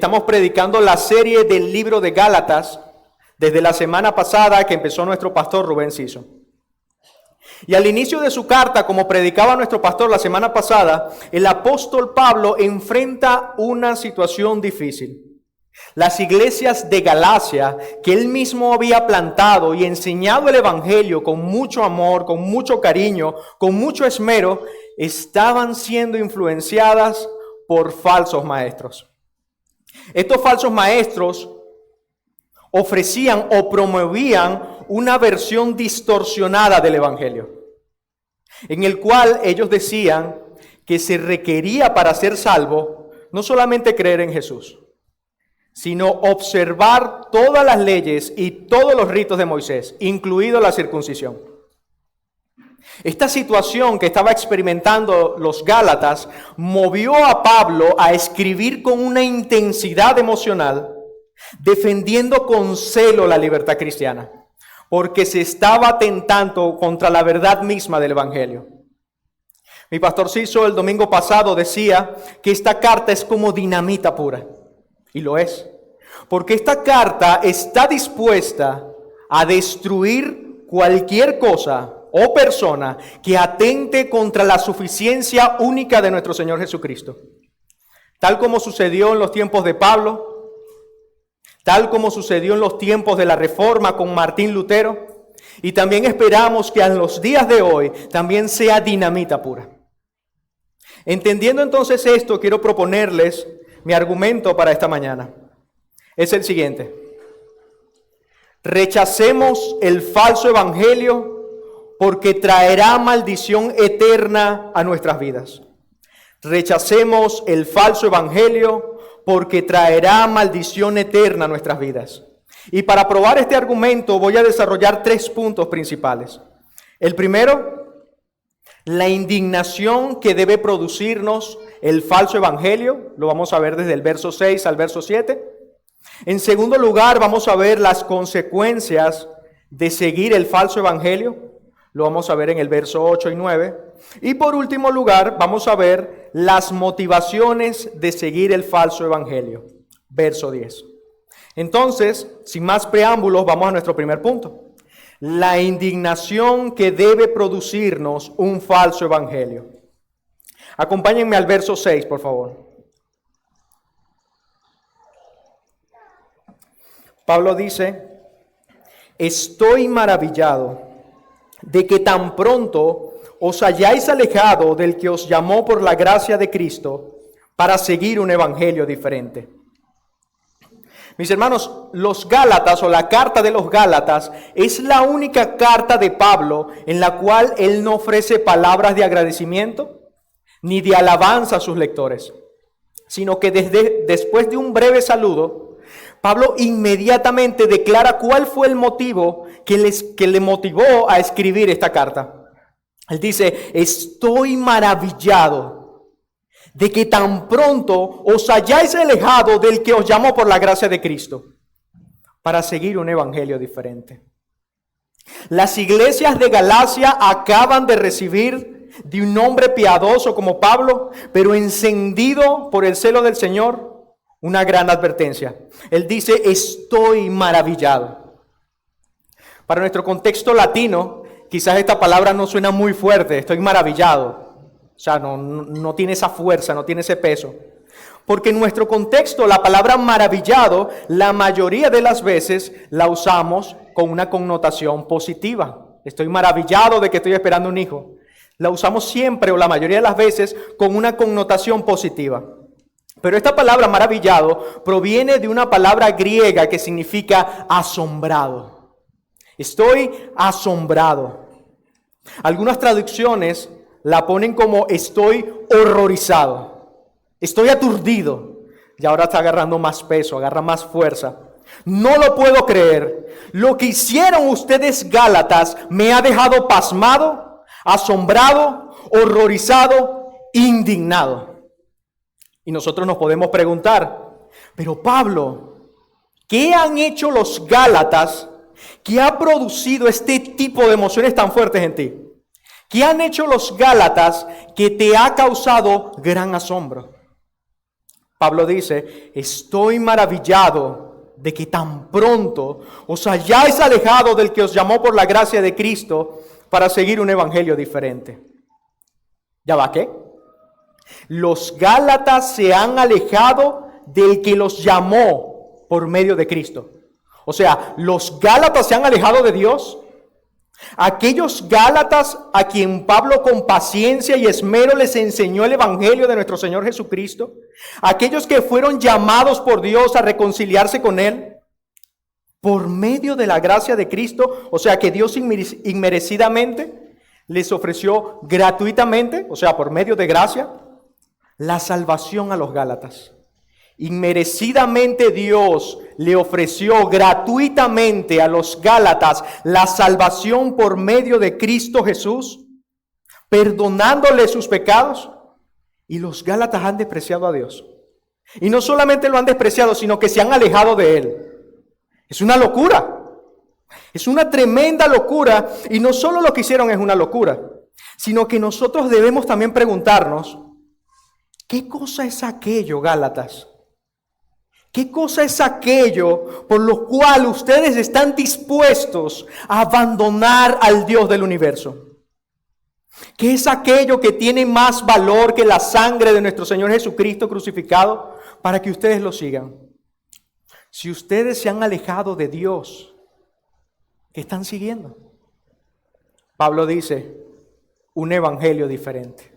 Estamos predicando la serie del libro de Gálatas desde la semana pasada que empezó nuestro pastor Rubén Ciso. Y al inicio de su carta, como predicaba nuestro pastor la semana pasada, el apóstol Pablo enfrenta una situación difícil. Las iglesias de Galacia, que él mismo había plantado y enseñado el evangelio con mucho amor, con mucho cariño, con mucho esmero, estaban siendo influenciadas por falsos maestros. Estos falsos maestros ofrecían o promovían una versión distorsionada del evangelio, en el cual ellos decían que se requería para ser salvo no solamente creer en Jesús, sino observar todas las leyes y todos los ritos de Moisés, incluido la circuncisión. Esta situación que estaba experimentando los Gálatas movió a Pablo a escribir con una intensidad emocional, defendiendo con celo la libertad cristiana, porque se estaba atentando contra la verdad misma del evangelio. Mi pastor Ciso el domingo pasado decía que esta carta es como dinamita pura, y lo es, porque esta carta está dispuesta a destruir cualquier cosa o persona que atente contra la suficiencia única de nuestro Señor Jesucristo. Tal como sucedió en los tiempos de Pablo, tal como sucedió en los tiempos de la Reforma con Martín Lutero, y también esperamos que en los días de hoy también sea dinamita pura. Entendiendo entonces esto, quiero proponerles mi argumento para esta mañana. Es el siguiente: rechacemos el falso evangelio porque traerá maldición eterna a nuestras vidas. Rechacemos el falso evangelio porque traerá maldición eterna a nuestras vidas. Y para probar este argumento voy a desarrollar 3 puntos principales. El primero, la indignación que debe producirnos el falso evangelio. Lo vamos a ver desde el verso 6 al verso 7. En segundo lugar, vamos a ver las consecuencias de seguir el falso evangelio. Lo vamos a ver en el verso 8 y 9. Y por último lugar, vamos a ver las motivaciones de seguir el falso evangelio. Verso 10. Entonces, sin más preámbulos, vamos a nuestro primer punto. La indignación que debe producirnos un falso evangelio. Acompáñenme al verso 6, por favor. Pablo dice: estoy maravillado de que tan pronto os hayáis alejado del que os llamó por la gracia de Cristo para seguir un evangelio diferente. Mis hermanos, los Gálatas o la carta de los Gálatas es la única carta de Pablo en la cual él no ofrece palabras de agradecimiento ni de alabanza a sus lectores, sino que después de un breve saludo, Pablo inmediatamente declara cuál fue el motivo que le motivó a escribir esta carta. Él dice: estoy maravillado de que tan pronto os hayáis alejado del que os llamó por la gracia de Cristo para seguir un evangelio diferente. Las iglesias de Galacia acaban de recibir de un hombre piadoso como Pablo, pero encendido por el celo del Señor, una gran advertencia. Él dice: estoy maravillado. Para nuestro contexto latino, quizás esta palabra no suena muy fuerte. Estoy maravillado. O sea, no tiene esa fuerza, no tiene ese peso. Porque en nuestro contexto, la palabra maravillado, la mayoría de las veces la usamos con una connotación positiva. Estoy maravillado de que estoy esperando un hijo. La usamos siempre o la mayoría de las veces con una connotación positiva. Pero esta palabra maravillado proviene de una palabra griega que significa asombrado. Estoy asombrado. Algunas traducciones la ponen como estoy horrorizado. Estoy aturdido. Y ahora está agarrando más peso, agarra más fuerza. No lo puedo creer. Lo que hicieron ustedes Gálatas me ha dejado pasmado, asombrado, horrorizado, indignado. Y nosotros nos podemos preguntar: pero Pablo, ¿qué han hecho los Gálatas que ha producido este tipo de emociones tan fuertes en ti? ¿Qué han hecho los Gálatas que te ha causado gran asombro? Pablo dice, estoy maravillado de que tan pronto os hayáis alejado del que os llamó por la gracia de Cristo para seguir un evangelio diferente. ¿Ya va qué? Los Gálatas se han alejado del que los llamó por medio de Cristo. O sea, los Gálatas se han alejado de Dios. Aquellos Gálatas a quien Pablo con paciencia y esmero les enseñó el evangelio de nuestro Señor Jesucristo. Aquellos que fueron llamados por Dios a reconciliarse con Él por medio de la gracia de Cristo. O sea, que Dios inmerecidamente les ofreció gratuitamente, o sea, por medio de gracia, la salvación a los Gálatas. Inmerecidamente Dios le ofreció gratuitamente a los Gálatas la salvación por medio de Cristo Jesús, perdonándole sus pecados, y los Gálatas han despreciado a Dios. Y no solamente lo han despreciado, sino que se han alejado de Él. Es una locura. Es una tremenda locura, y no solo lo que hicieron es una locura, sino que nosotros debemos también preguntarnos, ¿qué cosa es aquello, Gálatas? ¿Qué cosa es aquello por lo cual ustedes están dispuestos a abandonar al Dios del universo? ¿Qué es aquello que tiene más valor que la sangre de nuestro Señor Jesucristo crucificado para que ustedes lo sigan? Si ustedes se han alejado de Dios, ¿qué están siguiendo? Pablo dice, un evangelio diferente.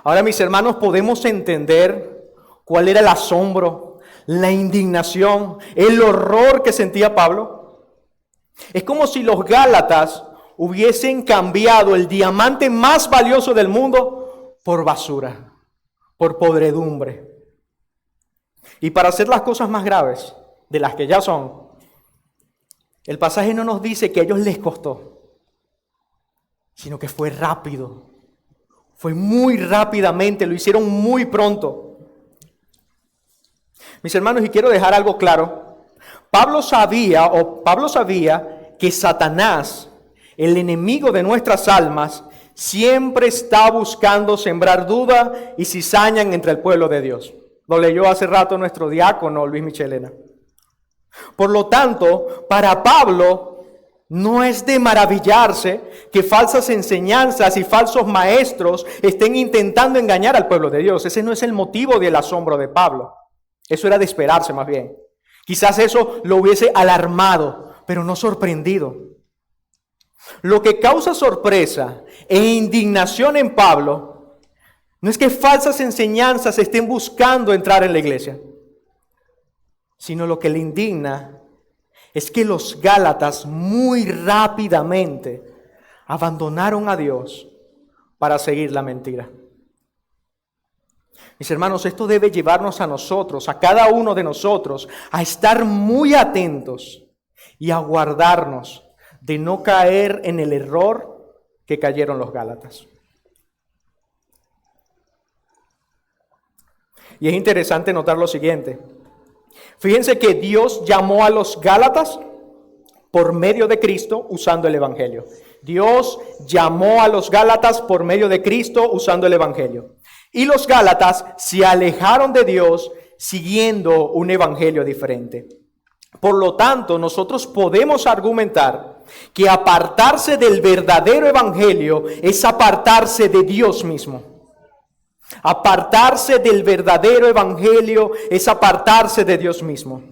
Ahora, mis hermanos, podemos entender cuál era el asombro, la indignación, el horror que sentía Pablo. Es como si los Gálatas hubiesen cambiado el diamante más valioso del mundo por basura, por podredumbre. Y para hacer las cosas más graves de las que ya son, el pasaje no nos dice que a ellos les costó, sino que fue rápido. Fue muy rápidamente, lo hicieron muy pronto. Mis hermanos, y quiero dejar algo claro. Pablo sabía que Satanás, el enemigo de nuestras almas, siempre está buscando sembrar duda y cizaña entre el pueblo de Dios. Lo leyó hace rato nuestro diácono Luis Michelena. Por lo tanto, para Pablo no es de maravillarse que falsas enseñanzas y falsos maestros estén intentando engañar al pueblo de Dios. Ese no es el motivo del asombro de Pablo. Eso era de esperarse más bien. Quizás eso lo hubiese alarmado, pero no sorprendido. Lo que causa sorpresa e indignación en Pablo no es que falsas enseñanzas estén buscando entrar en la iglesia, sino lo que le indigna es que los Gálatas muy rápidamente abandonaron a Dios para seguir la mentira. Mis hermanos, esto debe llevarnos a nosotros, a cada uno de nosotros, a estar muy atentos y a guardarnos de no caer en el error que cayeron los Gálatas. Y es interesante notar lo siguiente. Fíjense que Dios llamó a los Gálatas por medio de Cristo usando el Evangelio. Dios llamó a los Gálatas por medio de Cristo usando el Evangelio. Y los Gálatas se alejaron de Dios siguiendo un evangelio diferente. Por lo tanto, nosotros podemos argumentar que apartarse del verdadero evangelio es apartarse de Dios mismo. Apartarse del verdadero evangelio es apartarse de Dios mismo.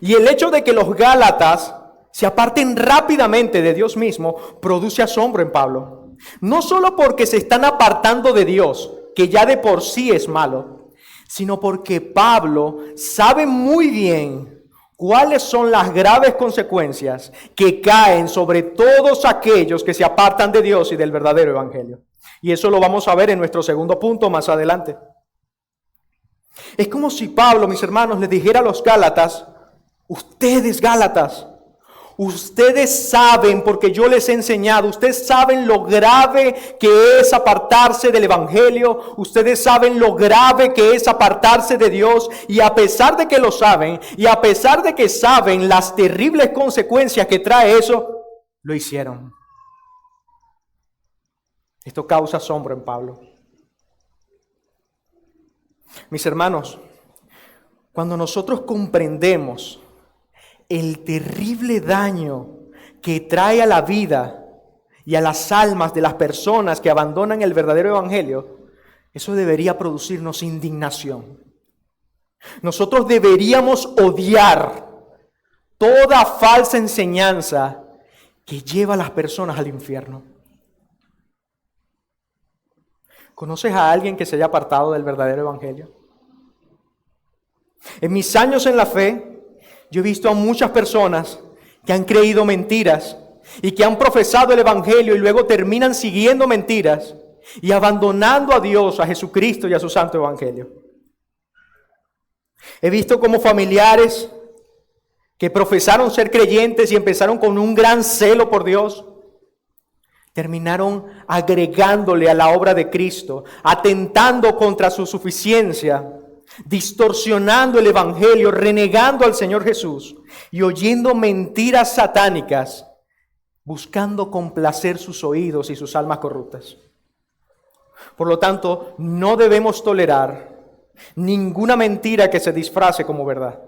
Y el hecho de que los Gálatas se aparten rápidamente de Dios mismo produce asombro en Pablo. No solo porque se están apartando de Dios, que ya de por sí es malo, sino porque Pablo sabe muy bien cuáles son las graves consecuencias que caen sobre todos aquellos que se apartan de Dios y del verdadero evangelio. Y eso lo vamos a ver en nuestro segundo punto más adelante. Es como si Pablo, mis hermanos, les dijera a los Gálatas, ustedes Gálatas, ustedes saben, porque yo les he enseñado, ustedes saben lo grave que es apartarse del evangelio, ustedes saben lo grave que es apartarse de Dios, y a pesar de que lo saben, y a pesar de que saben las terribles consecuencias que trae eso, lo hicieron. Esto causa asombro en Pablo. Mis hermanos, cuando nosotros comprendemos el terrible daño que trae a la vida y a las almas de las personas que abandonan el verdadero evangelio, eso debería producirnos indignación. Nosotros deberíamos odiar toda falsa enseñanza que lleva a las personas al infierno. ¿Conoces a alguien que se haya apartado del verdadero evangelio? En mis años en la fe, yo he visto a muchas personas que han creído mentiras y que han profesado el evangelio y luego terminan siguiendo mentiras y abandonando a Dios, a Jesucristo y a su santo evangelio. He visto como familiares que profesaron ser creyentes y empezaron con un gran celo por Dios, terminaron agregándole a la obra de Cristo, atentando contra su suficiencia, distorsionando el evangelio, renegando al Señor Jesús y oyendo mentiras satánicas, buscando complacer sus oídos y sus almas corruptas. Por lo tanto, no debemos tolerar ninguna mentira que se disfrace como verdad.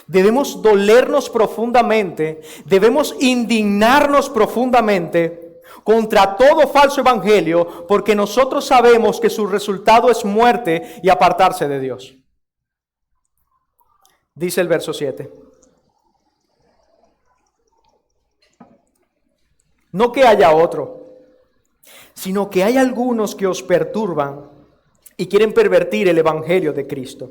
Debemos dolernos profundamente, debemos indignarnos profundamente contra todo falso evangelio, porque nosotros sabemos que su resultado es muerte y apartarse de Dios. Dice el verso 7. No que haya otro, sino que hay algunos que os perturban y quieren pervertir el evangelio de Cristo.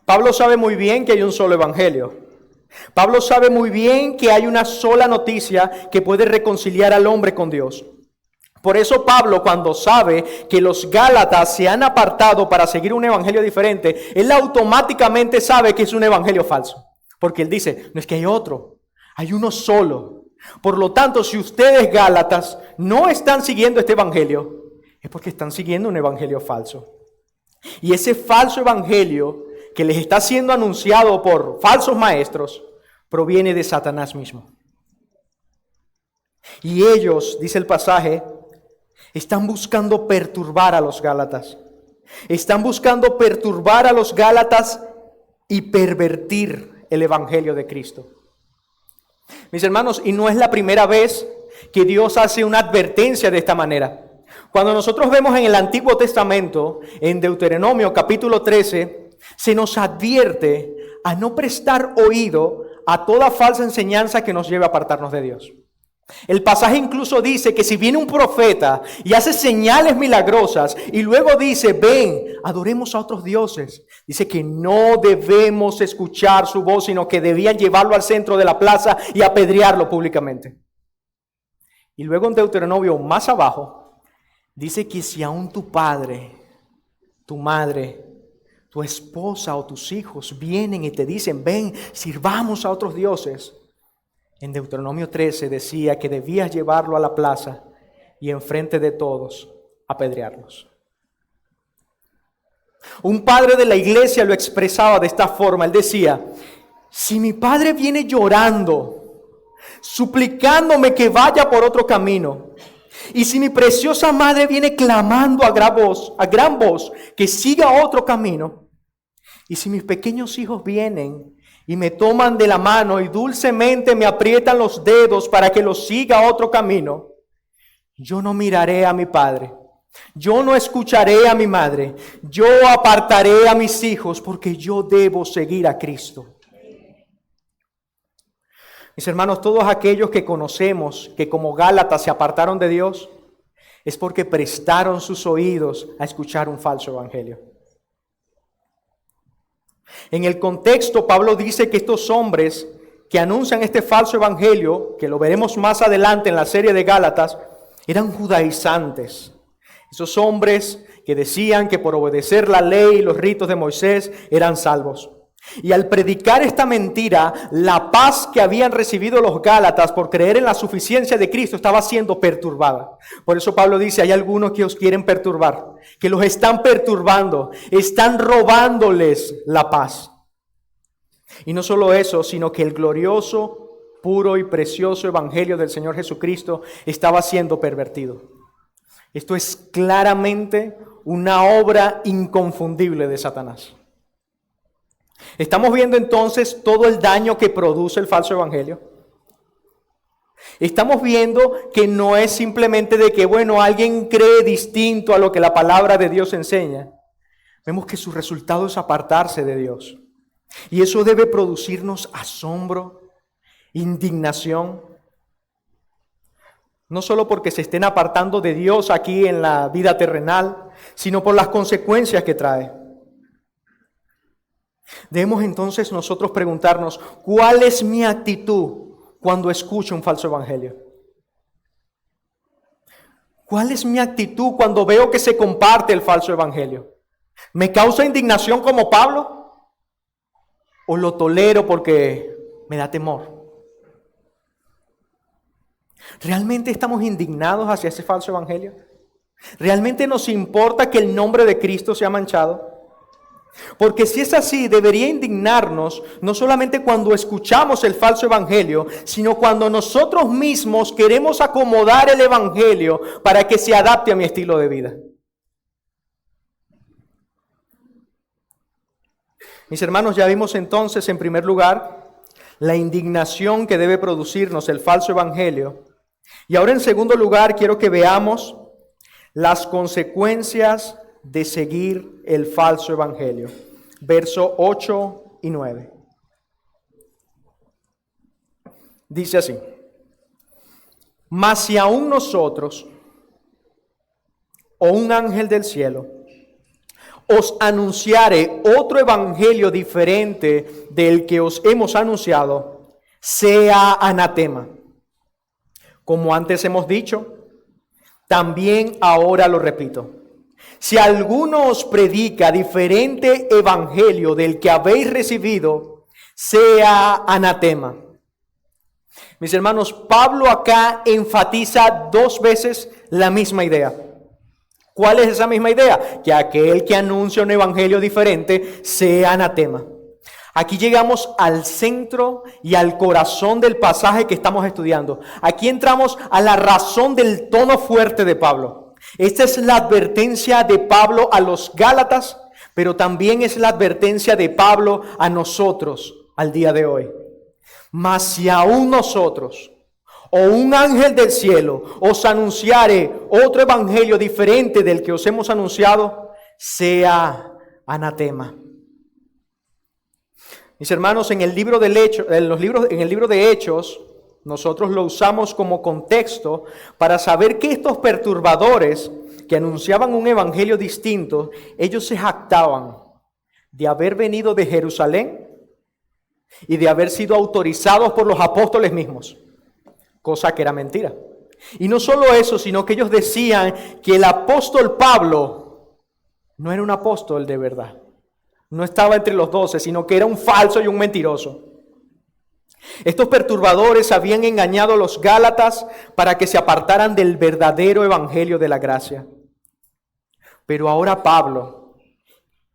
Pablo sabe muy bien que hay un solo evangelio. Pablo sabe muy bien que hay una sola noticia que puede reconciliar al hombre con Dios. Por eso Pablo, cuando sabe que los Gálatas se han apartado para seguir un evangelio diferente, él automáticamente sabe que es un evangelio falso. Porque él dice, no es que hay otro, hay uno solo. Por lo tanto, si ustedes Gálatas no están siguiendo este evangelio, es porque están siguiendo un evangelio falso. Y ese falso evangelio que les está siendo anunciado por falsos maestros proviene de Satanás mismo. Y ellos, dice el pasaje, están buscando perturbar a los Gálatas. Están buscando perturbar a los Gálatas y pervertir el evangelio de Cristo. Mis hermanos, y no es la primera vez que Dios hace una advertencia de esta manera. Cuando nosotros vemos en el Antiguo Testamento, en Deuteronomio capítulo 13, se nos advierte a no prestar oído a toda falsa enseñanza que nos lleve a apartarnos de Dios. El pasaje incluso dice que si viene un profeta y hace señales milagrosas y luego dice, ven, adoremos a otros dioses, dice que no debemos escuchar su voz, sino que debían llevarlo al centro de la plaza y apedrearlo públicamente. Y luego en Deuteronomio más abajo, dice que si aún tu padre, tu madre, tu esposa o tus hijos vienen y te dicen, ven, sirvamos a otros dioses. En Deuteronomio 13 decía que debías llevarlo a la plaza y enfrente de todos apedrearlos. Un padre de la iglesia lo expresaba de esta forma. Él decía, si mi padre viene llorando, suplicándome que vaya por otro camino, y si mi preciosa madre viene clamando a gran voz que siga otro camino, y si mis pequeños hijos vienen y me toman de la mano y dulcemente me aprietan los dedos para que los siga otro camino, yo no miraré a mi padre, yo no escucharé a mi madre, yo apartaré a mis hijos porque yo debo seguir a Cristo. Mis hermanos, todos aquellos que conocemos que como Gálatas se apartaron de Dios, es porque prestaron sus oídos a escuchar un falso evangelio. En el contexto, Pablo dice que estos hombres que anuncian este falso evangelio, que lo veremos más adelante en la serie de Gálatas, eran judaizantes. Esos hombres que decían que por obedecer la ley y los ritos de Moisés eran salvos. Y al predicar esta mentira, la paz que habían recibido los Gálatas por creer en la suficiencia de Cristo estaba siendo perturbada. Por eso Pablo dice, hay algunos que os quieren perturbar, que los están perturbando, están robándoles la paz. Y no solo eso, sino que el glorioso, puro y precioso evangelio del Señor Jesucristo estaba siendo pervertido. Esto es claramente una obra inconfundible de Satanás. Estamos viendo entonces todo el daño que produce el falso evangelio. Estamos viendo que no es simplemente de que, alguien cree distinto a lo que la palabra de Dios enseña. Vemos que su resultado es apartarse de Dios. Y eso debe producirnos asombro, indignación. No solo porque se estén apartando de Dios aquí en la vida terrenal, sino por las consecuencias que trae. Debemos entonces nosotros preguntarnos, ¿cuál es mi actitud cuando escucho un falso evangelio? ¿Cuál es mi actitud cuando veo que se comparte el falso evangelio? ¿Me causa indignación como Pablo? ¿O lo tolero porque me da temor? ¿Realmente estamos indignados hacia ese falso evangelio? ¿Realmente nos importa que el nombre de Cristo sea manchado? Porque si es así, debería indignarnos no solamente cuando escuchamos el falso evangelio, sino cuando nosotros mismos queremos acomodar el evangelio para que se adapte a mi estilo de vida. Mis hermanos, ya vimos entonces en primer lugar la indignación que debe producirnos el falso evangelio. Y ahora en segundo lugar quiero que veamos las consecuencias de seguir el falso evangelio. Verso 8 y 9. Dice así: mas si aún nosotros o un ángel del cielo os anunciare otro evangelio diferente del que os hemos anunciado, sea anatema. Como antes hemos dicho, también ahora lo repito. Si alguno os predica diferente evangelio del que habéis recibido, sea anatema. Mis hermanos, Pablo acá enfatiza 2 veces la misma idea. ¿Cuál es esa misma idea? Que aquel que anuncia un evangelio diferente sea anatema. Aquí llegamos al centro y al corazón del pasaje que estamos estudiando. Aquí entramos a la razón del tono fuerte de Pablo. Esta es la advertencia de Pablo a los Gálatas, pero también es la advertencia de Pablo a nosotros al día de hoy. Mas si aún nosotros o un ángel del cielo os anunciare otro evangelio diferente del que os hemos anunciado, sea anatema. Mis hermanos, en el libro de Hechos, nosotros lo usamos como contexto para saber que estos perturbadores que anunciaban un evangelio distinto, ellos se jactaban de haber venido de Jerusalén y de haber sido autorizados por los apóstoles mismos, cosa que era mentira. Y no solo eso, sino que ellos decían que el apóstol Pablo no era un apóstol de verdad. No estaba entre los 12, sino que era un falso y un mentiroso. Estos perturbadores habían engañado a los Gálatas para que se apartaran del verdadero evangelio de la gracia. Pero ahora Pablo,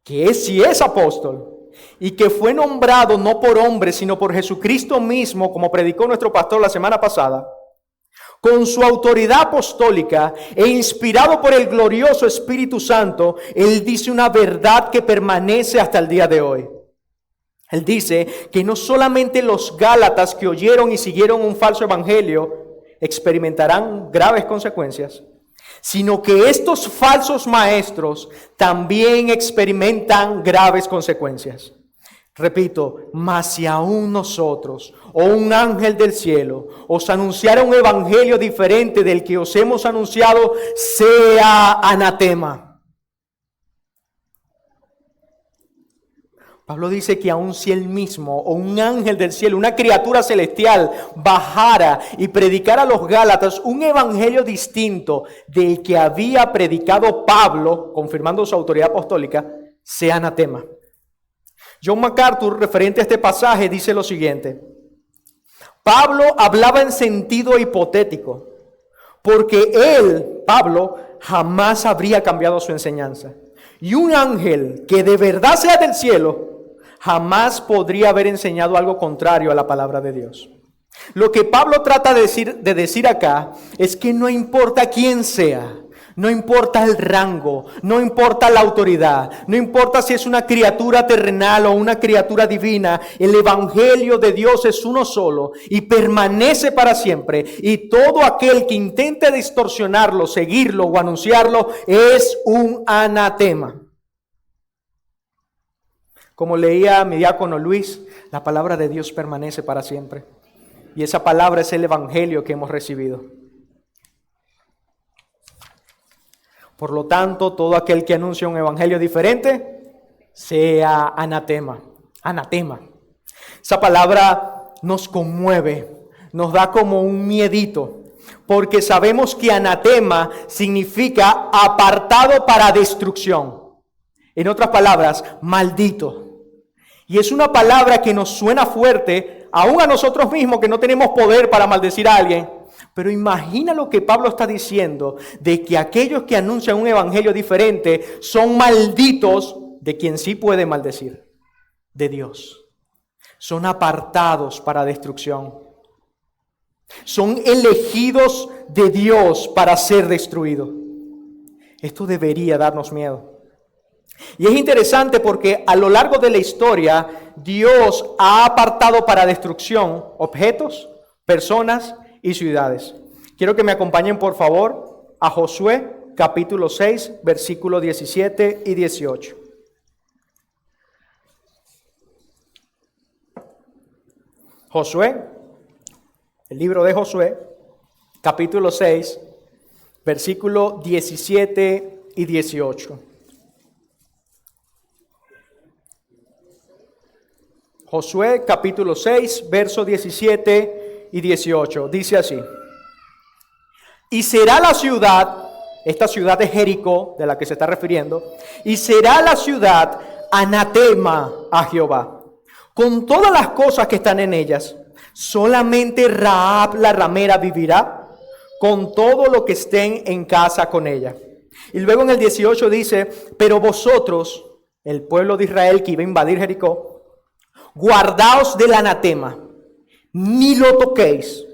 que sí es apóstol y que fue nombrado no por hombre, sino por Jesucristo mismo, como predicó nuestro pastor la semana pasada, con su autoridad apostólica e inspirado por el glorioso Espíritu Santo, él dice una verdad que permanece hasta el día de hoy. Él dice que no solamente los Gálatas que oyeron y siguieron un falso evangelio experimentarán graves consecuencias, sino que estos falsos maestros también experimentan graves consecuencias. Repito, mas si aún nosotros o un ángel del cielo os anunciara un evangelio diferente del que os hemos anunciado, sea anatema. Pablo dice que aun si él mismo o un ángel del cielo, una criatura celestial, bajara y predicara a los Gálatas un evangelio distinto del que había predicado Pablo, confirmando su autoridad apostólica, sea anatema. John MacArthur, referente a este pasaje, dice lo siguiente: Pablo hablaba en sentido hipotético, porque él, Pablo, jamás habría cambiado su enseñanza. Y un ángel que de verdad sea del cielo, jamás podría haber enseñado algo contrario a la palabra de Dios. Lo que Pablo trata de decir acá es que no importa quién sea, No importa el rango, no importa la autoridad, no importa si es una criatura terrenal o una criatura divina, el evangelio de Dios es uno solo y permanece para siempre. Y todo aquel que intente distorsionarlo, seguirlo o anunciarlo es un anatema. Como leía mi diácono Luis, la palabra de Dios permanece para siempre. Y esa palabra es el evangelio que hemos recibido. Por lo tanto, todo aquel que anuncia un evangelio diferente, sea anatema. Anatema. Esa palabra nos conmueve, nos da como un miedito, porque sabemos que anatema significa apartado para destrucción. En otras palabras, maldito. Y es una palabra que nos suena fuerte, aún a nosotros mismos que no tenemos poder para maldecir a alguien. Pero imagina lo que Pablo está diciendo, de que aquellos que anuncian un evangelio diferente son malditos de quien sí puede maldecir, de Dios. Son apartados para destrucción. Son elegidos de Dios para ser destruidos. Esto debería darnos miedo. Y es interesante porque a lo largo de la historia, Dios ha apartado para destrucción objetos, personas y ciudades. Quiero que me acompañen por favor a Josué capítulo 6, versículos 17 y 18. Josué, el libro de Josué, capítulo 6, versículos 17 y 18. Josué capítulo 6, versos 17 y 18. Dice así: y será la ciudad, esta ciudad de Jericó, de la que se está refiriendo, y será la ciudad anatema a Jehová, con todas las cosas que están en ellas. Solamente Rahab la ramera vivirá, con todo lo que estén en casa con ella. Y luego en el 18 dice: pero vosotros, el pueblo de Israel que iba a invadir Jericó, guardaos del anatema, ni lo toquéis,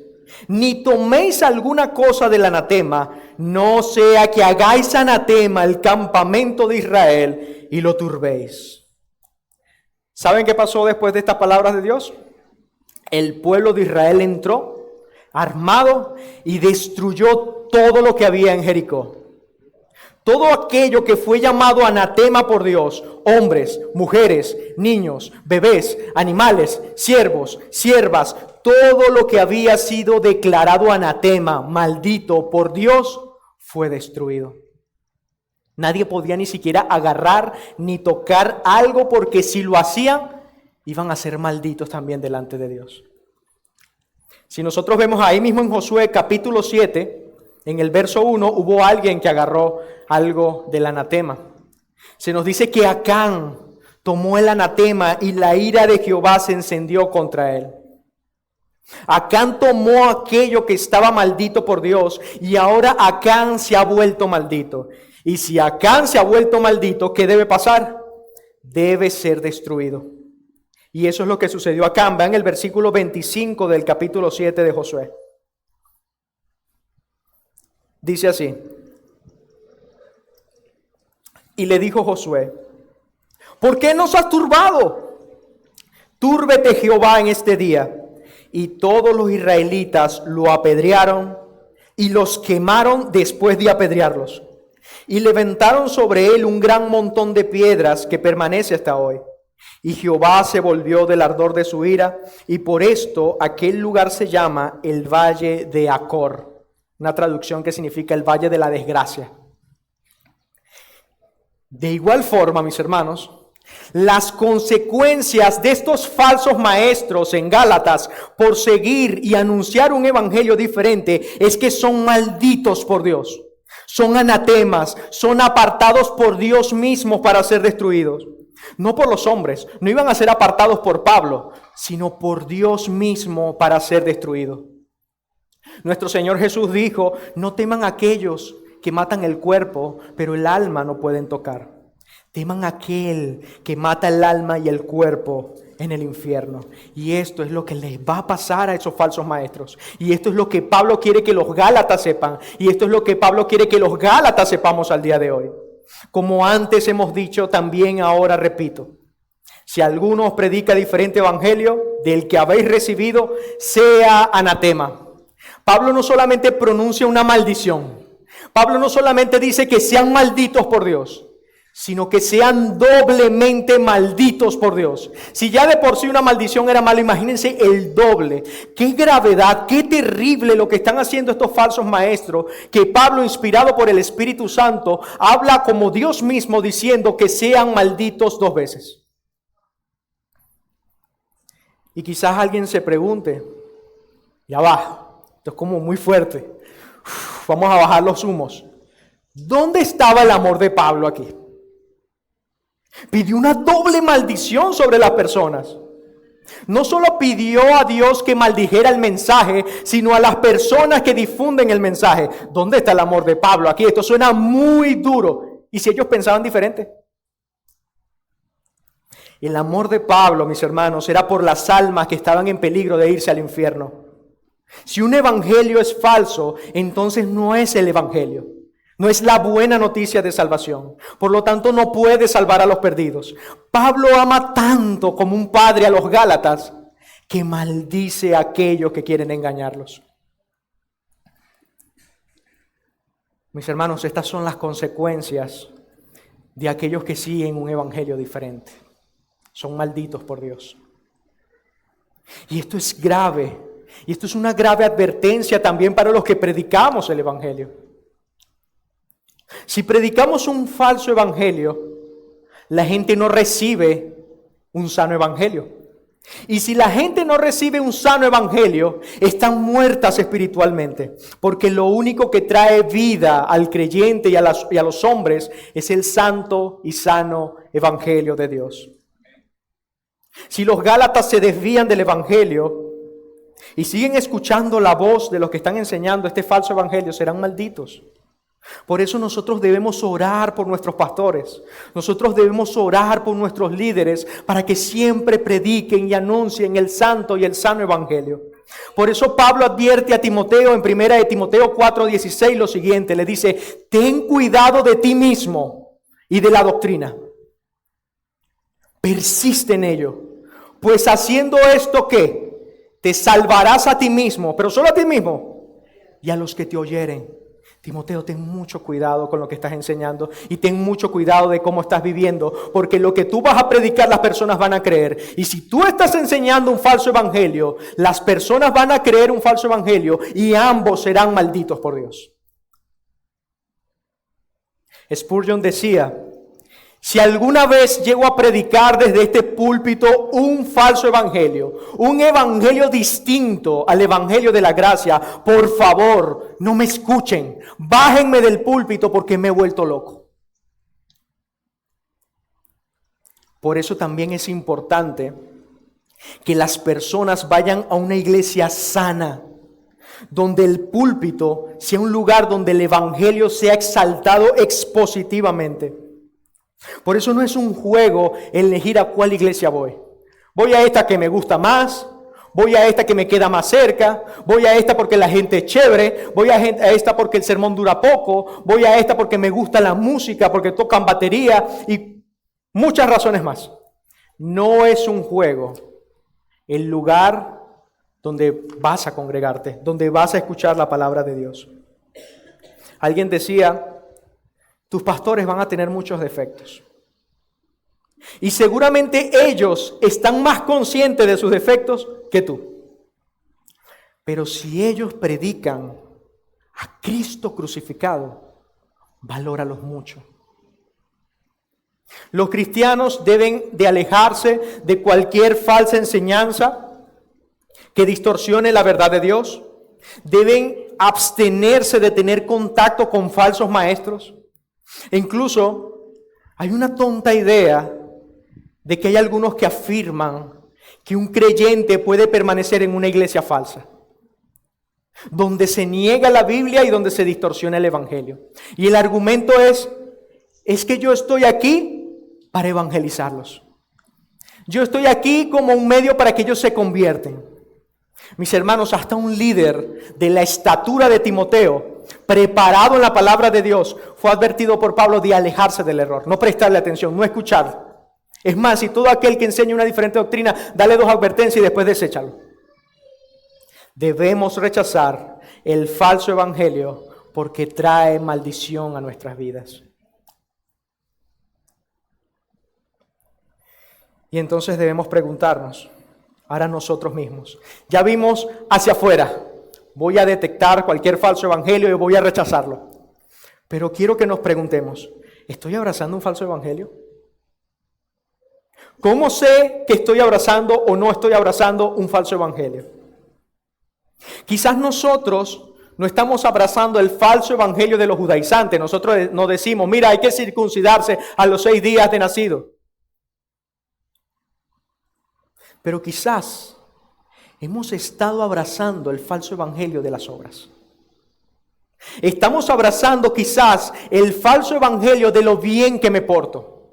ni toméis alguna cosa del anatema, no sea que hagáis anatema el campamento de Israel y lo turbéis. ¿Saben qué pasó después de estas palabras de Dios? El pueblo de Israel entró armado y destruyó todo lo que había en Jericó. Todo aquello que fue llamado anatema por Dios, hombres, mujeres, niños, bebés, animales, siervos, siervas, todo lo que había sido declarado anatema, maldito por Dios, fue destruido. Nadie podía ni siquiera agarrar ni tocar algo, porque si lo hacían, iban a ser malditos también delante de Dios. Si nosotros vemos ahí mismo en Josué capítulo 7, en el verso 1, hubo alguien que agarró algo del anatema. Se nos dice que Acán tomó el anatema y la ira de Jehová se encendió contra él. Acán tomó aquello que estaba maldito por Dios y ahora Acán se ha vuelto maldito. Y si Acán se ha vuelto maldito, ¿qué debe pasar? Debe ser destruido. Y eso es lo que sucedió a Acán. Vean el versículo 25 del capítulo 7 de Josué. Dice así: y le dijo Josué: ¿por qué nos has turbado? Túrbete Jehová en este día. Y todos los israelitas lo apedrearon y los quemaron después de apedrearlos. Y levantaron sobre él un gran montón de piedras que permanece hasta hoy. Y Jehová se volvió del ardor de su ira, y por esto aquel lugar se llama el Valle de Acor. Una traducción que significa el Valle de la Desgracia. De igual forma, mis hermanos, las consecuencias de estos falsos maestros en Gálatas por seguir y anunciar un evangelio diferente es que son malditos por Dios. Son anatemas, son apartados por Dios mismo para ser destruidos. No por los hombres, no iban a ser apartados por Pablo, sino por Dios mismo para ser destruidos. Nuestro Señor Jesús dijo: no teman a aquellos que matan el cuerpo, pero el alma no pueden tocar. Teman a aquel que mata el alma y el cuerpo en el infierno. Y esto es lo que les va a pasar a esos falsos maestros. Y esto es lo que Pablo quiere que los Gálatas sepan. Y esto es lo que Pablo quiere que los Gálatas sepamos al día de hoy. Como antes hemos dicho, también ahora repito. Si alguno os predica diferente evangelio del que habéis recibido, sea anatema. Pablo no solamente pronuncia una maldición. Pablo no solamente dice que sean malditos por Dios, sino que sean doblemente malditos por Dios. Si ya de por sí una maldición era mala, imagínense el doble. Qué gravedad, qué terrible lo que están haciendo estos falsos maestros, que Pablo, inspirado por el Espíritu Santo, habla como Dios mismo diciendo que sean malditos 2 veces. Y quizás alguien se pregunte, ya va, esto es como muy fuerte, vamos a bajar los humos. ¿Dónde estaba el amor de Pablo aquí? Pidió una doble maldición sobre las personas. No solo pidió a Dios que maldijera el mensaje, sino a las personas que difunden el mensaje. ¿Dónde está el amor de Pablo aquí? Esto suena muy duro. ¿Y si ellos pensaban diferente? El amor de Pablo, mis hermanos, era por las almas que estaban en peligro de irse al infierno. Si un evangelio es falso, entonces no es el evangelio. No es la buena noticia de salvación. Por lo tanto, no puede salvar a los perdidos. Pablo ama tanto como un padre a los Gálatas que maldice a aquellos que quieren engañarlos. Mis hermanos, estas son las consecuencias de aquellos que siguen un evangelio diferente. Son malditos por Dios. Y esto es grave. Y esto es una grave advertencia también para los que predicamos el evangelio. Si predicamos un falso evangelio, la gente no recibe un sano evangelio. Y si la gente no recibe un sano evangelio, están muertas espiritualmente. Porque lo único que trae vida al creyente y a los hombres es el santo y sano evangelio de Dios. Si los Gálatas se desvían del evangelio y siguen escuchando la voz de los que están enseñando este falso evangelio, serán malditos. Por eso nosotros debemos orar por nuestros pastores. Nosotros debemos orar por nuestros líderes para que siempre prediquen y anuncien el santo y el sano evangelio. Por eso Pablo advierte a Timoteo en 1 de Timoteo 4:16 lo siguiente. Le dice, ten cuidado de ti mismo y de la doctrina. Persiste en ello. Pues haciendo esto, ¿qué? Te salvarás a ti mismo, pero solo a ti mismo y a los que te oyeren. Timoteo, ten mucho cuidado con lo que estás enseñando y ten mucho cuidado de cómo estás viviendo, porque lo que tú vas a predicar las personas van a creer. Y si tú estás enseñando un falso evangelio, las personas van a creer un falso evangelio y ambos serán malditos por Dios. Spurgeon decía, si alguna vez llego a predicar desde este púlpito un falso evangelio, un evangelio distinto al evangelio de la gracia, por favor, no me escuchen, bájenme del púlpito porque me he vuelto loco. Por eso también es importante que las personas vayan a una iglesia sana, donde el púlpito sea un lugar donde el evangelio sea exaltado expositivamente. Por eso no es un juego elegir a cuál iglesia voy. Voy a esta que me gusta más, voy a esta que me queda más cerca, voy a esta porque la gente es chévere, voy a esta porque el sermón dura poco, voy a esta porque me gusta la música, porque tocan batería y muchas razones más. No es un juego el lugar donde vas a congregarte, donde vas a escuchar la palabra de Dios. Alguien decía, tus pastores van a tener muchos defectos. Y seguramente ellos están más conscientes de sus defectos que tú. Pero si ellos predican a Cristo crucificado, valóralos mucho. Los cristianos deben de alejarse de cualquier falsa enseñanza que distorsione la verdad de Dios. Deben abstenerse de tener contacto con falsos maestros. E incluso hay una tonta idea de que hay algunos que afirman que un creyente puede permanecer en una iglesia falsa, donde se niega la Biblia y donde se distorsiona el evangelio. Y el argumento es que yo estoy aquí para evangelizarlos. Yo estoy aquí como un medio para que ellos se convierten. Mis hermanos, hasta un líder de la estatura de Timoteo, preparado en la palabra de Dios, fue advertido por Pablo de alejarse del error, no prestarle atención, no escuchar. Es más, si todo aquel que enseña una diferente doctrina, dale 2 advertencias y después deséchalo. Debemos rechazar el falso evangelio porque trae maldición a nuestras vidas. Y entonces debemos preguntarnos, ahora nosotros mismos, ya vimos hacia afuera, voy a detectar cualquier falso evangelio y voy a rechazarlo. Pero quiero que nos preguntemos, ¿estoy abrazando un falso evangelio? ¿Cómo sé que estoy abrazando o no estoy abrazando un falso evangelio? Quizás nosotros no estamos abrazando el falso evangelio de los judaizantes. Nosotros no decimos, mira, hay que circuncidarse a los 6 días de nacido. Pero quizás hemos estado abrazando el falso evangelio de las obras. Estamos abrazando quizás el falso evangelio de lo bien que me porto,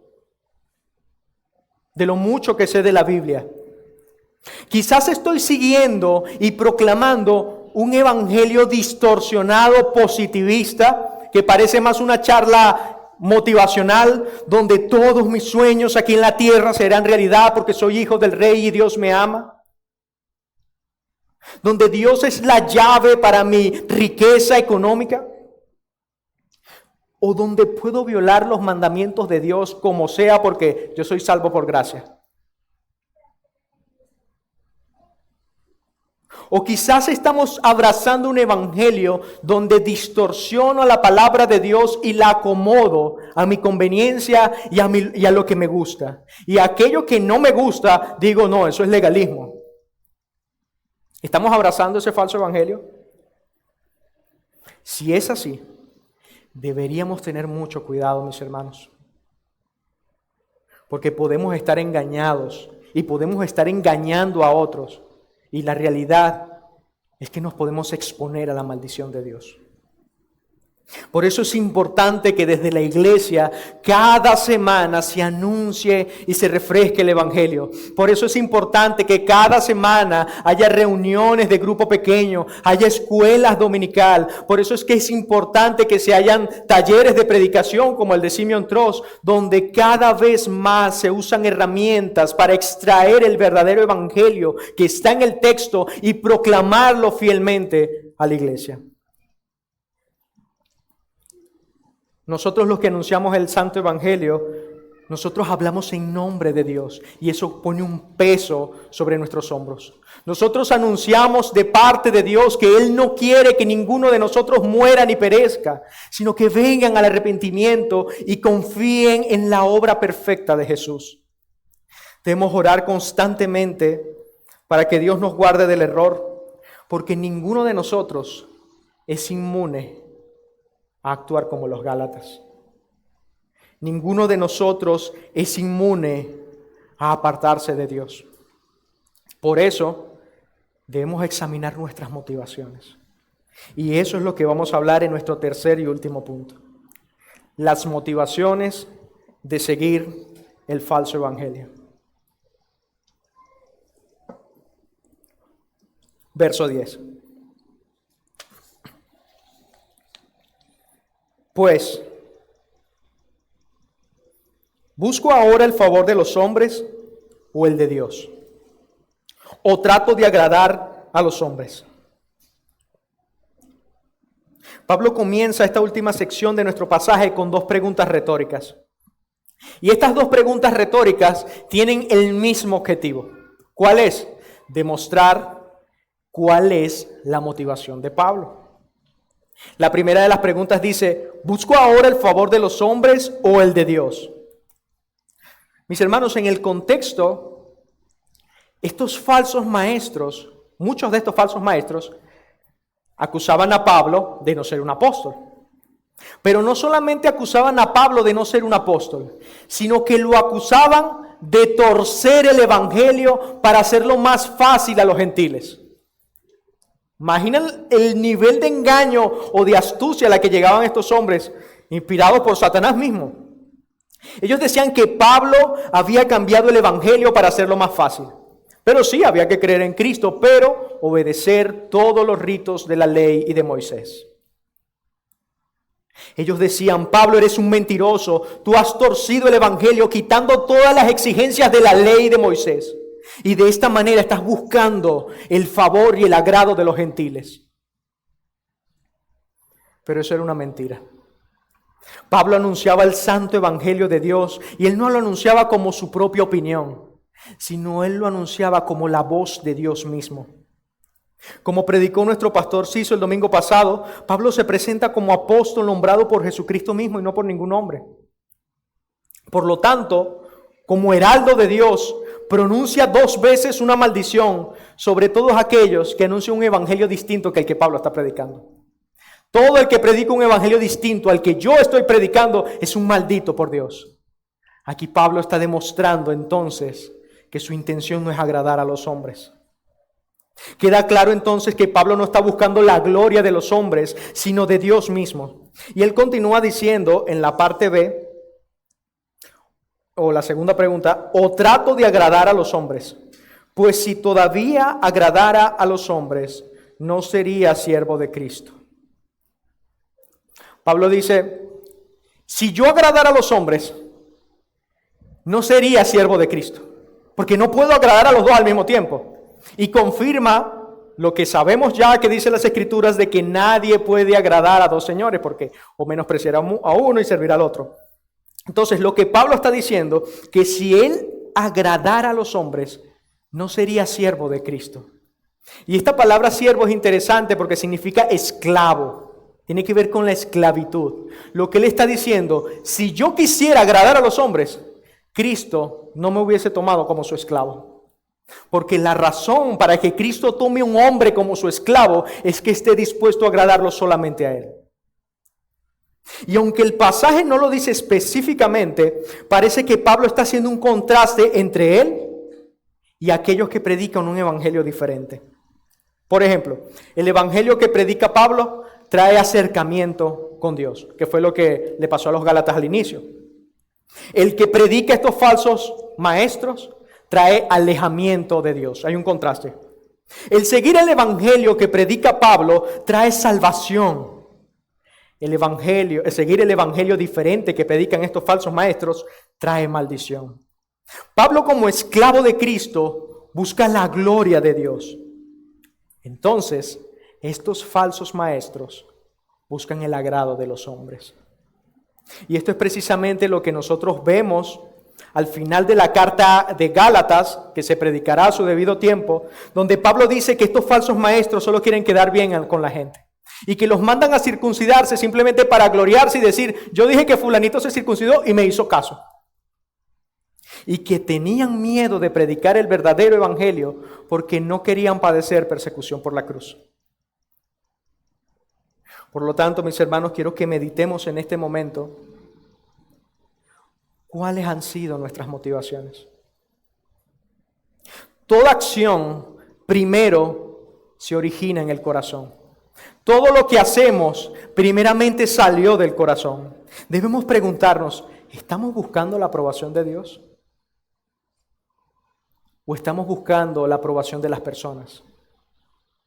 de lo mucho que sé de la Biblia. Quizás estoy siguiendo y proclamando un evangelio distorsionado, positivista, que parece más una charla motivacional, donde todos mis sueños aquí en la tierra serán realidad porque soy hijo del Rey y Dios me ama. Donde Dios es la llave para mi riqueza económica. O donde puedo violar los mandamientos de Dios como sea porque yo soy salvo por gracia. O quizás estamos abrazando un evangelio donde distorsiono la palabra de Dios y la acomodo a mi conveniencia y a lo que me gusta. Y aquello que no me gusta, digo, no, eso es legalismo. ¿Estamos abrazando ese falso evangelio? Si es así, deberíamos tener mucho cuidado, mis hermanos. Porque podemos estar engañados y podemos estar engañando a otros. Y la realidad es que nos podemos exponer a la maldición de Dios. Por eso es importante que desde la iglesia cada semana se anuncie y se refresque el evangelio. Por eso es importante que cada semana haya reuniones de grupo pequeño, haya escuelas dominical. Por eso es que es importante que se hayan talleres de predicación como el de Simeon Trost, donde cada vez más se usan herramientas para extraer el verdadero evangelio que está en el texto y proclamarlo fielmente a la iglesia. Nosotros los que anunciamos el Santo Evangelio, nosotros hablamos en nombre de Dios y eso pone un peso sobre nuestros hombros. Nosotros anunciamos de parte de Dios que Él no quiere que ninguno de nosotros muera ni perezca, sino que vengan al arrepentimiento y confíen en la obra perfecta de Jesús. Debemos orar constantemente para que Dios nos guarde del error, porque ninguno de nosotros es inmune a actuar como los Gálatas. Ninguno de nosotros es inmune a apartarse de Dios. Por eso debemos examinar nuestras motivaciones. Y eso es lo que vamos a hablar en nuestro tercer y último punto. Las motivaciones de seguir el falso evangelio. Verso 10. Pues, ¿busco ahora el favor de los hombres o el de Dios? ¿O trato de agradar a los hombres? Pablo comienza esta última sección de nuestro pasaje con 2 preguntas retóricas. Y estas 2 preguntas retóricas tienen el mismo objetivo. ¿Cuál es? Demostrar cuál es la motivación de Pablo. La primera de las preguntas dice, ¿busco ahora el favor de los hombres o el de Dios? Mis hermanos, en el contexto, estos falsos maestros, muchos de estos falsos maestros, acusaban a Pablo de no ser un apóstol. Pero no solamente acusaban a Pablo de no ser un apóstol, sino que lo acusaban de torcer el evangelio para hacerlo más fácil a los gentiles. Imagina el nivel de engaño o de astucia a la que llegaban estos hombres, inspirados por Satanás mismo. Ellos decían que Pablo había cambiado el evangelio para hacerlo más fácil. Pero sí, había que creer en Cristo, pero obedecer todos los ritos de la ley y de Moisés. Ellos decían: Pablo, eres un mentiroso, tú has torcido el evangelio quitando todas las exigencias de la ley de Moisés. Y de esta manera estás buscando el favor y el agrado de los gentiles. Pero eso era una mentira. Pablo anunciaba el santo evangelio de Dios y él no lo anunciaba como su propia opinión, sino él lo anunciaba como la voz de Dios mismo. Como predicó nuestro pastor Ciso el domingo pasado, Pablo se presenta como apóstol nombrado por Jesucristo mismo y no por ningún hombre. Por lo tanto, como heraldo de Dios, pronuncia 2 veces una maldición sobre todos aquellos que anuncian un evangelio distinto que el que Pablo está predicando. Todo el que predica un evangelio distinto al que yo estoy predicando es un maldito por Dios. Aquí Pablo está demostrando entonces que su intención no es agradar a los hombres. Queda claro entonces que Pablo no está buscando la gloria de los hombres, sino de Dios mismo. Y él continúa diciendo en la parte B, o la segunda pregunta: ¿o trato de agradar a los hombres? Pues si todavía agradara a los hombres, no sería siervo de Cristo. Pablo dice: si yo agradara a los hombres, no sería siervo de Cristo, porque no puedo agradar a los dos al mismo tiempo. Y confirma lo que sabemos ya que dice las Escrituras de que nadie puede agradar a 2 señores, porque o menospreciará a uno y servirá al otro. Entonces, lo que Pablo está diciendo, que si él agradara a los hombres, no sería siervo de Cristo. Y esta palabra siervo es interesante porque significa esclavo. Tiene que ver con la esclavitud. Lo que él está diciendo: si yo quisiera agradar a los hombres, Cristo no me hubiese tomado como su esclavo. Porque la razón para que Cristo tome un hombre como su esclavo es que esté dispuesto a agradarlo solamente a él. Y aunque el pasaje no lo dice específicamente, parece que Pablo está haciendo un contraste entre él y aquellos que predican un evangelio diferente. Por ejemplo, el evangelio que predica Pablo trae acercamiento con Dios, que fue lo que le pasó a los Gálatas al inicio. El que predica estos falsos maestros trae alejamiento de Dios. Hay un contraste. El seguir el evangelio que predica Pablo trae salvación. El seguir el evangelio diferente que predican estos falsos maestros trae maldición. Pablo, como esclavo de Cristo, busca la gloria de Dios. Entonces, estos falsos maestros buscan el agrado de los hombres. Y esto es precisamente lo que nosotros vemos al final de la carta de Gálatas, que se predicará a su debido tiempo, donde Pablo dice que estos falsos maestros solo quieren quedar bien con la gente y que los mandan a circuncidarse simplemente para gloriarse y decir: yo dije que fulanito se circuncidó y me hizo caso. Y que tenían miedo de predicar el verdadero evangelio porque no querían padecer persecución por la cruz. Por lo tanto, mis hermanos, quiero que meditemos en este momento cuáles han sido nuestras motivaciones. Toda acción primero se origina en el corazón. Todo lo que hacemos primeramente salió del corazón. Debemos preguntarnos: ¿estamos buscando la aprobación de Dios? ¿O estamos buscando la aprobación de las personas,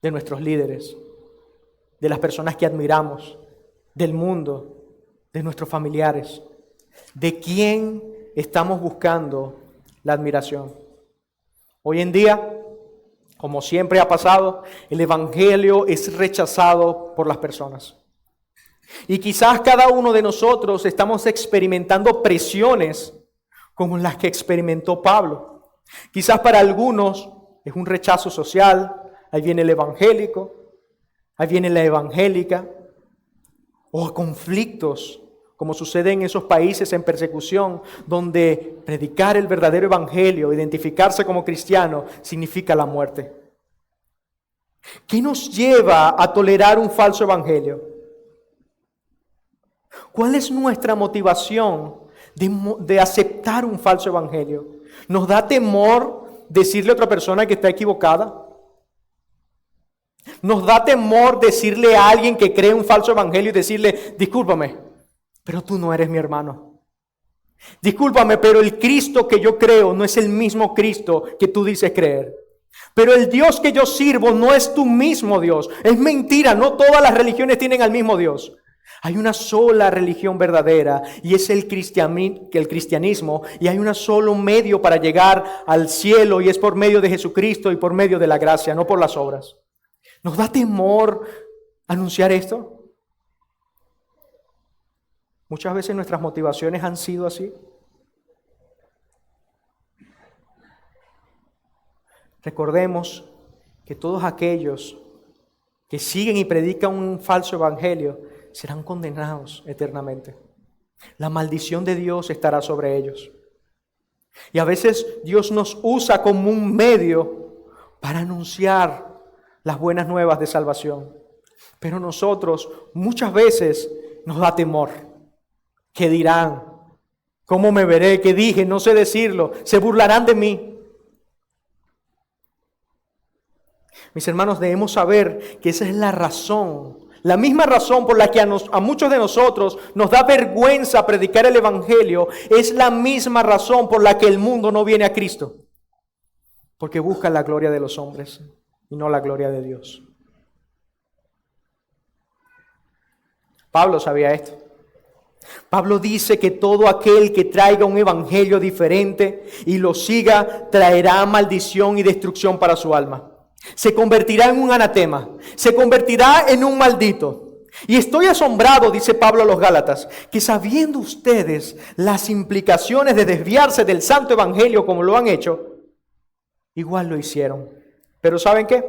de nuestros líderes, de las personas que admiramos, del mundo, de nuestros familiares? ¿De quién estamos buscando la admiración? Hoy en día, como siempre ha pasado, el evangelio es rechazado por las personas. Y quizás cada uno de nosotros estamos experimentando presiones como las que experimentó Pablo. Quizás para algunos es un rechazo social, ahí viene el evangélico, ahí viene la evangélica, o conflictos, como sucede en esos países en persecución, donde predicar el verdadero evangelio, identificarse como cristiano, significa la muerte. ¿Qué nos lleva a tolerar un falso evangelio? ¿Cuál es nuestra motivación de aceptar un falso evangelio? ¿Nos da temor decirle a otra persona que está equivocada? ¿Nos da temor decirle a alguien que cree un falso evangelio y decirle: discúlpame, pero tú no eres mi hermano? Discúlpame, pero el Cristo que yo creo no es el mismo Cristo que tú dices creer. Pero el Dios que yo sirvo no es tu mismo Dios. Es mentira, no todas las religiones tienen al mismo Dios. Hay una sola religión verdadera y es el cristianismo, y hay un solo medio para llegar al cielo, y es por medio de Jesucristo y por medio de la gracia, no por las obras. ¿Nos da temor anunciar esto? Muchas veces nuestras motivaciones han sido así. Recordemos que todos aquellos que siguen y predican un falso evangelio serán condenados eternamente. La maldición de Dios estará sobre ellos. Y a veces Dios nos usa como un medio para anunciar las buenas nuevas de salvación. Pero nosotros muchas veces nos da temor. ¿Qué dirán? ¿Cómo me veré? ¿Qué dije? No sé decirlo. Se burlarán de mí. Mis hermanos, debemos saber que esa es la razón, la misma razón por la que a muchos de nosotros nos da vergüenza predicar el evangelio, es la misma razón por la que el mundo no viene a Cristo. Porque busca la gloria de los hombres y no la gloria de Dios. Pablo sabía esto. Pablo dice que todo aquel que traiga un evangelio diferente y lo siga traerá maldición y destrucción para su alma. Se convertirá en un anatema, se convertirá en un maldito. Y estoy asombrado, dice Pablo a los Gálatas, que sabiendo ustedes las implicaciones de desviarse del santo evangelio como lo han hecho, igual lo hicieron. Pero ¿saben qué?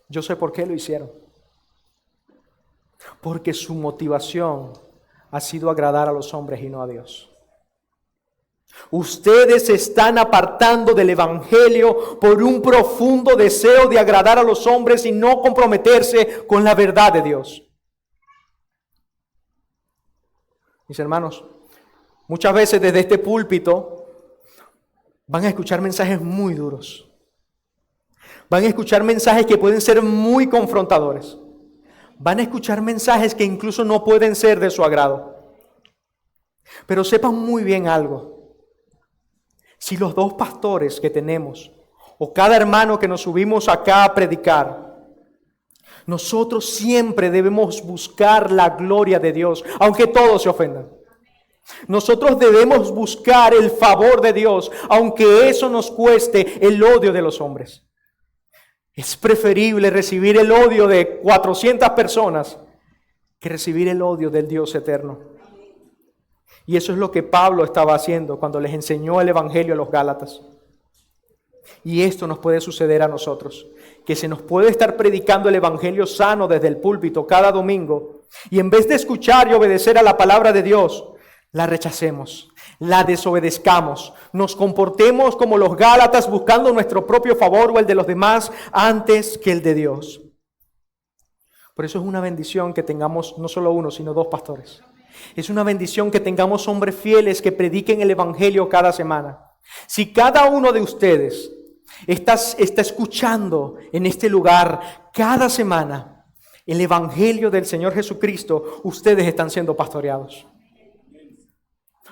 Yo sé por qué lo hicieron. Porque su motivación ha sido agradar a los hombres y no a Dios. Ustedes se están apartando del evangelio por un profundo deseo de agradar a los hombres y no comprometerse con la verdad de Dios. Mis hermanos, muchas veces desde este púlpito van a escuchar mensajes muy duros. Van a escuchar mensajes que pueden ser muy confrontadores. Van a escuchar mensajes que incluso no pueden ser de su agrado. Pero sepan muy bien algo. Si los dos pastores que tenemos, o cada hermano que nos subimos acá a predicar, nosotros siempre debemos buscar la gloria de Dios, aunque todos se ofendan. Nosotros debemos buscar el favor de Dios, aunque eso nos cueste el odio de los hombres. Es preferible recibir el odio de 400 personas que recibir el odio del Dios eterno. Y eso es lo que Pablo estaba haciendo cuando les enseñó el evangelio a los Gálatas. Y esto nos puede suceder a nosotros, que se nos puede estar predicando el evangelio sano desde el púlpito cada domingo, y en vez de escuchar y obedecer a la palabra de Dios, la rechacemos, la desobedezcamos, nos comportemos como los Gálatas buscando nuestro propio favor o el de los demás antes que el de Dios. Por eso es una bendición que tengamos no solo uno, sino dos pastores. Es una bendición que tengamos hombres fieles que prediquen el evangelio cada semana. Si cada uno de ustedes está escuchando en este lugar cada semana el evangelio del Señor Jesucristo, ustedes están siendo pastoreados.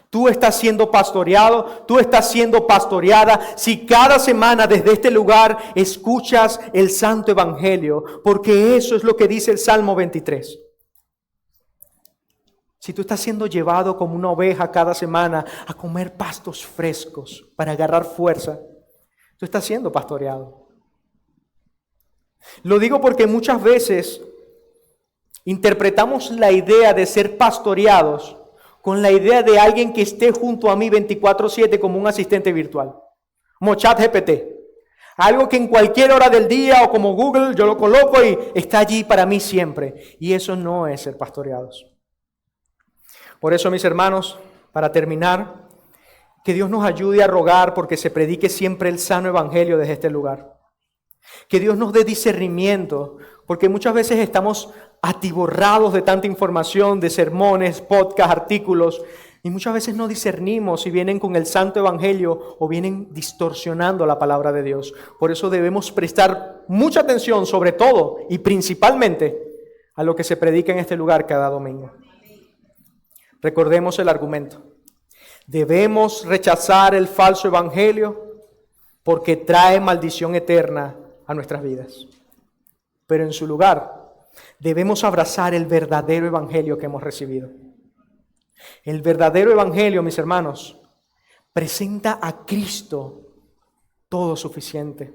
Tú estás siendo pastoreado, tú estás siendo pastoreada si cada semana desde este lugar escuchas el santo evangelio, porque eso es lo que dice el Salmo 23. Si tú estás siendo llevado como una oveja cada semana a comer pastos frescos para agarrar fuerza, tú estás siendo pastoreado. Lo digo porque muchas veces interpretamos la idea de ser pastoreados con la idea de alguien que esté junto a mí 24/7 como un asistente virtual, como ChatGPT. Algo que en cualquier hora del día o como Google yo lo coloco y está allí para mí siempre. Y eso no es ser pastoreados. Por eso, mis hermanos, para terminar, que Dios nos ayude a rogar porque se predique siempre el sano evangelio desde este lugar. Que Dios nos dé discernimiento, porque muchas veces estamos atiborrados de tanta información, de sermones, podcasts, artículos, y muchas veces no discernimos si vienen con el santo evangelio o vienen distorsionando la palabra de Dios. Por eso debemos prestar mucha atención, sobre todo y principalmente, a lo que se predica en este lugar cada domingo. Recordemos el argumento. Debemos rechazar el falso evangelio porque trae maldición eterna a nuestras vidas. Pero en su lugar, debemos abrazar el verdadero evangelio que hemos recibido. El verdadero evangelio, mis hermanos, presenta a Cristo todo suficiente.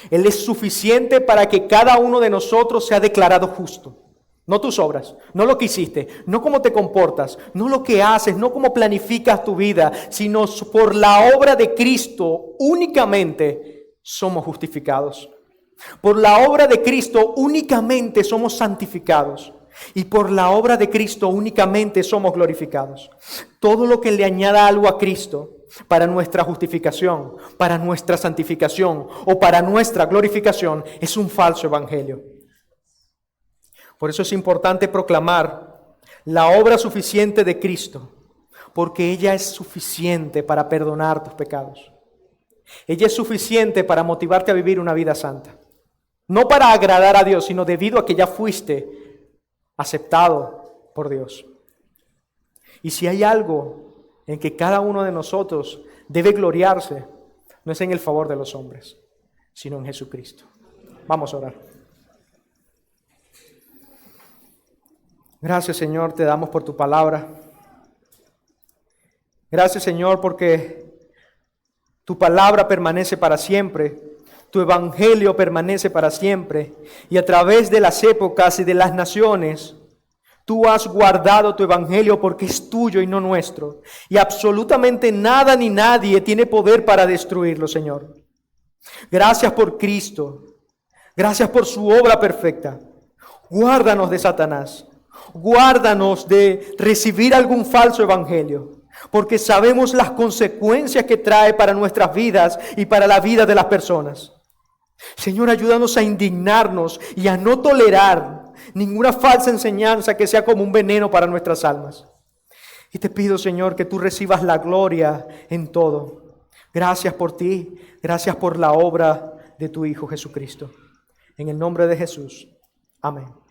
Él es suficiente para que cada uno de nosotros sea declarado justo. No tus obras, no lo que hiciste, no cómo te comportas, no lo que haces, no cómo planificas tu vida, sino por la obra de Cristo únicamente somos justificados. Por la obra de Cristo únicamente somos santificados. Y por la obra de Cristo únicamente somos glorificados. Todo lo que le añada algo a Cristo para nuestra justificación, para nuestra santificación o para nuestra glorificación es un falso evangelio. Por eso es importante proclamar la obra suficiente de Cristo, porque ella es suficiente para perdonar tus pecados. Ella es suficiente para motivarte a vivir una vida santa. No para agradar a Dios, sino debido a que ya fuiste aceptado por Dios. Y si hay algo en que cada uno de nosotros debe gloriarse, no es en el favor de los hombres, sino en Jesucristo. Vamos a orar. Gracias, Señor, te damos por tu palabra. Gracias, Señor, porque tu palabra permanece para siempre. Tu evangelio permanece para siempre. Y a través de las épocas y de las naciones, tú has guardado tu evangelio porque es tuyo y no nuestro. Y absolutamente nada ni nadie tiene poder para destruirlo, Señor. Gracias por Cristo. Gracias por su obra perfecta. Guárdanos de Satanás. Guárdanos de recibir algún falso evangelio, porque sabemos las consecuencias que trae para nuestras vidas y para la vida de las personas. Señor, ayúdanos a indignarnos y a no tolerar ninguna falsa enseñanza que sea como un veneno para nuestras almas. Y te pido, Señor, que tú recibas la gloria en todo. Gracias por ti, gracias por la obra de tu Hijo Jesucristo. En el nombre de Jesús. Amén.